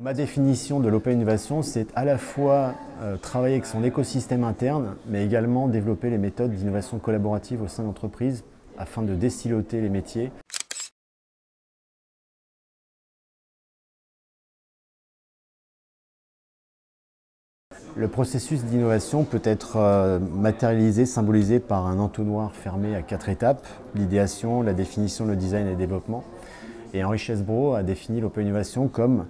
Ma définition de l'open innovation, c'est à la fois travailler avec son écosystème interne, mais également développer les méthodes d'innovation collaborative au sein de l'entreprise afin de désiloter les métiers. Le processus d'innovation peut être matérialisé, symbolisé par un entonnoir fermé à 4 étapes: l'idéation, la définition, le design et le développement. Et Henri Chesbrough a défini l'open innovation comme,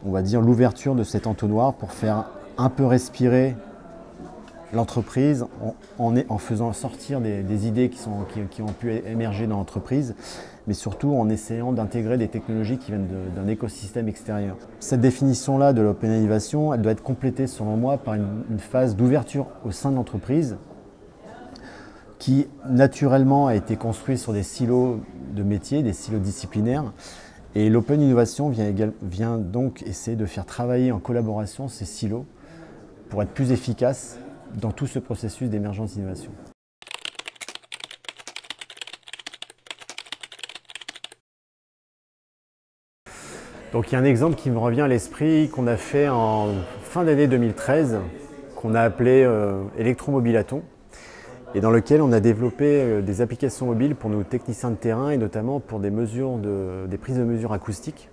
on va dire, l'ouverture de cet entonnoir pour faire un peu respirer l'entreprise en faisant sortir des idées qui ont pu émerger dans l'entreprise, mais surtout en essayant d'intégrer des technologies qui viennent d'un écosystème extérieur. Cette définition-là de l'open innovation, elle doit être complétée selon moi par une phase d'ouverture au sein de l'entreprise qui naturellement a été construite sur des silos de métiers, des silos disciplinaires. Et l'open innovation vient donc essayer de faire travailler en collaboration ces silos pour être plus efficace dans tout ce processus d'émergence d'innovation. Donc il y a un exemple qui me revient à l'esprit qu'on a fait en fin d'année 2013, qu'on a appelé Electromobilaton, et dans lequel on a développé des applications mobiles pour nos techniciens de terrain et notamment pour des prises de mesures acoustiques.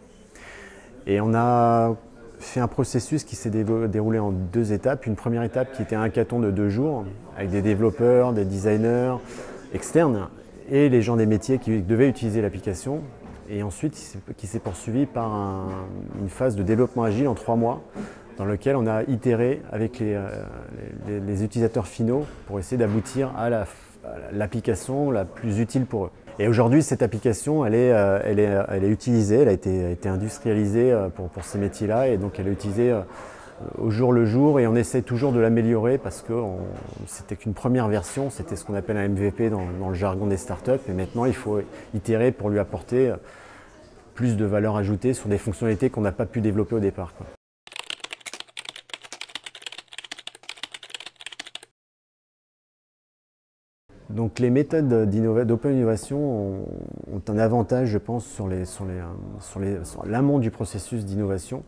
Et on a fait un processus qui s'est déroulé en 2 étapes. Une première étape qui était un hackathon de 2 jours avec des développeurs, des designers externes et les gens des métiers qui devaient utiliser l'application. Et ensuite qui s'est poursuivi par une phase de développement agile en 3 mois dans lequel on a itéré avec les utilisateurs finaux pour essayer d'aboutir à l'application la plus utile pour eux. Et aujourd'hui, cette application, elle est utilisée, elle a été industrialisée pour ces métiers-là, et donc elle est utilisée au jour le jour, et on essaie toujours de l'améliorer parce que c'était qu'une première version, c'était ce qu'on appelle un MVP dans le jargon des startups, et maintenant il faut itérer pour lui apporter plus de valeur ajoutée sur des fonctionnalités qu'on n'a pas pu développer au départ, quoi. Donc les méthodes d'open innovation ont un avantage, je pense, sur l'amont du processus d'innovation.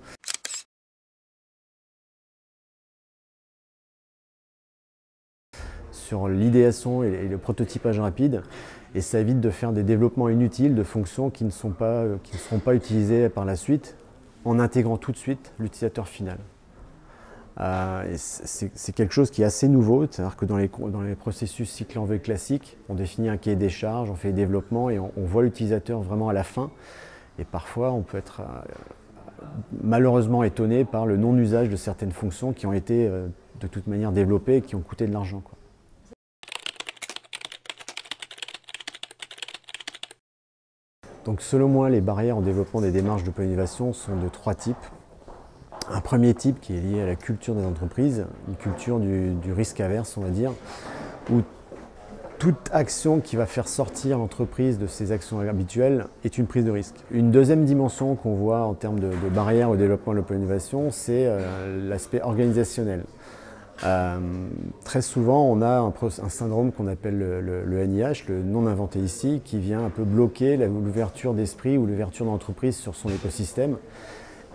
Sur l'idéation et le prototypage rapide, et ça évite de faire des développements inutiles de fonctions qui ne seront pas utilisées par la suite, en intégrant tout de suite l'utilisateur final. C'est quelque chose qui est assez nouveau, c'est-à-dire que dans les processus cycle en V classiques, on définit un cahier des charges, on fait les développements et on voit l'utilisateur vraiment à la fin. Et parfois, on peut être malheureusement étonné par le non-usage de certaines fonctions qui ont été de toute manière développées et qui ont coûté de l'argent, quoi. Donc selon moi, les barrières au développement des démarches d'open innovation sont de 3 types. Un premier type qui est lié à la culture des entreprises, une culture du risque averse, on va dire, où toute action qui va faire sortir l'entreprise de ses actions habituelles est une prise de risque. Une deuxième dimension qu'on voit en termes de barrières au développement de l'open innovation, c'est l'aspect organisationnel. Très souvent, on a un syndrome qu'on appelle le NIH, le non inventé ici, qui vient un peu bloquer l'ouverture d'esprit ou l'ouverture de l'entreprise sur son écosystème.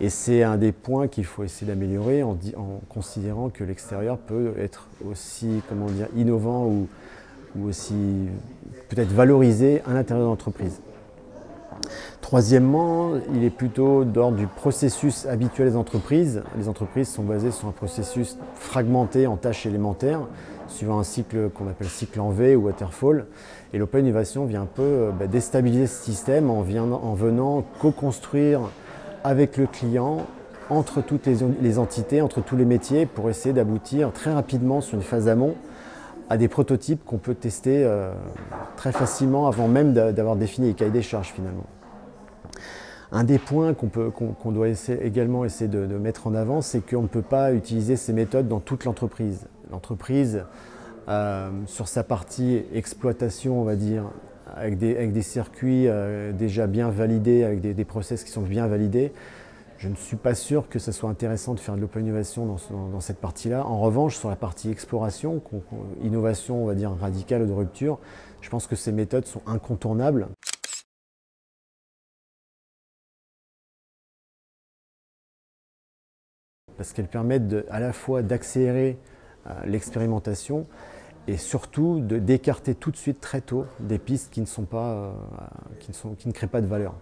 Et c'est un des points qu'il faut essayer d'améliorer en considérant que l'extérieur peut être aussi, comment dire, innovant ou aussi peut-être valorisé à l'intérieur de l'entreprise. Troisièmement, il est plutôt d'ordre du processus habituel des entreprises. Les entreprises sont basées sur un processus fragmenté en tâches élémentaires, suivant un cycle qu'on appelle cycle en V ou waterfall. Et l'open innovation vient un peu déstabiliser ce système en venant co-construire avec le client, entre toutes les entités, entre tous les métiers, pour essayer d'aboutir très rapidement sur une phase amont à des prototypes qu'on peut tester très facilement avant même d'avoir défini les cahiers des charges finalement. Un des points qu'on doit également essayer de mettre en avant, c'est qu'on ne peut pas utiliser ces méthodes dans toute l'entreprise. L'entreprise, sur sa partie exploitation, on va dire, avec des circuits déjà bien validés, avec des process qui sont bien validés, je ne suis pas sûr que ce soit intéressant de faire de l'open innovation dans cette partie-là. En revanche, sur la partie exploration, innovation, on va dire, radicale ou de rupture, je pense que ces méthodes sont incontournables. parce qu'elles permettent à la fois d'accélérer l'expérimentation et surtout d'écarter tout de suite très tôt des pistes qui ne créent pas de valeur.